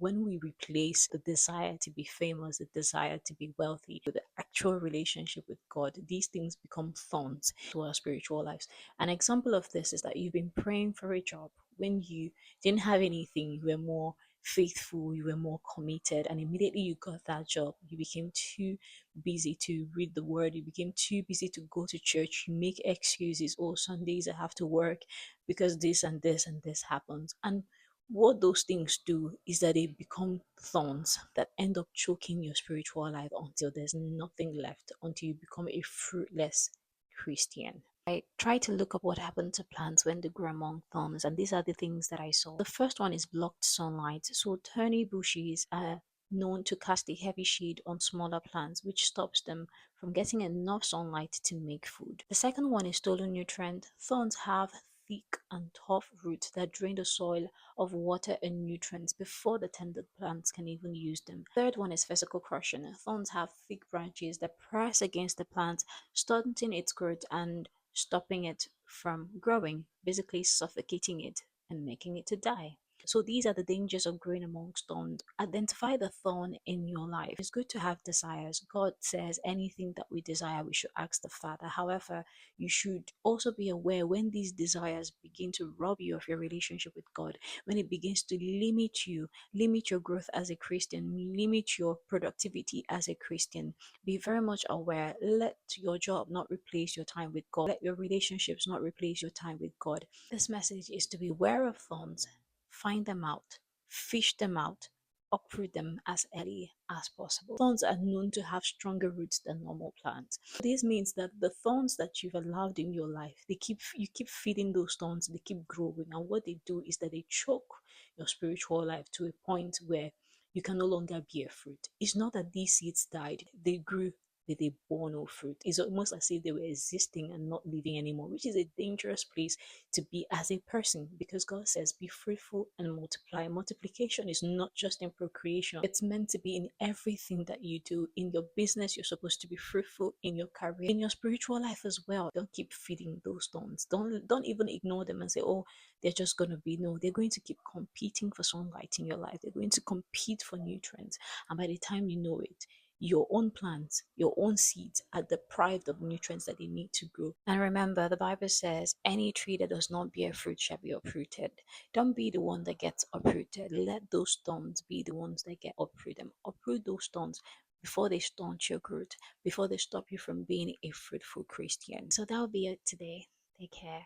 when we replace the desire to be famous, the desire to be wealthy, with the actual relationship with God, these things become thorns to our spiritual lives. An example of this is that you've been praying for a job. When you didn't have anything, you were more faithful, you were more committed, and immediately you got that job, you became too busy to read the word, you became too busy to go to church, you make excuses. Oh, Sundays I have to work because this and this and this happens. And what those things do is that they become thorns that end up choking your spiritual life until there's nothing left, until you become a fruitless Christian. I tried to look up what happened to plants when they grow among thorns, and these are the things that I saw. The first one is blocked sunlight. So thorny bushes are known to cast a heavy shade on smaller plants, which stops them from getting enough sunlight to make food. The second one is stolen nutrient. Thorns have thick and tough roots that drain the soil of water and nutrients before the tender plants can even use them. Third one is physical crushing. Thorns have thick branches that press against the plant, stunting its growth and stopping it from growing, basically suffocating it and making it to die. So these are the dangers of growing amongst thorns. Identify the thorn in your life. It's good to have desires. God says anything that we desire, we should ask the Father. However, you should also be aware when these desires begin to rob you of your relationship with God, when it begins to limit you, limit your growth as a Christian, limit your productivity as a Christian. Be very much aware. Let your job not replace your time with God. Let your relationships not replace your time with God. This message is to be aware of thorns, find them out, fish them out, uproot them as early as possible. Thorns are known to have stronger roots than normal plants. This means that the thorns that you've allowed in your life, you keep feeding those thorns, they keep growing, and what they do is that they choke your spiritual life to a point where you can no longer bear fruit. It's not that these seeds died, they grew, but they bore no fruit. It's almost as if they were existing and not living anymore, which is a dangerous place to be as a person, because God says, be fruitful and multiply. Multiplication is not just in procreation, it's meant to be in everything that you do. In your business, you're supposed to be fruitful. In your career, in your spiritual life as well. Don't keep feeding those thorns. Don't even ignore them and say, oh, they're just going to be. No, they're going to keep competing for sunlight in your life. They're going to compete for nutrients, and by the time you know it, your own plants, your own seeds are deprived of nutrients that they need to grow. And remember, the Bible says, any tree that does not bear fruit shall be uprooted. Don't be the one that gets uprooted. Let those thorns be the ones that get uprooted. Uproot those thorns before they stunt your growth, before they stop you from being a fruitful Christian. So that'll be it today. Take care.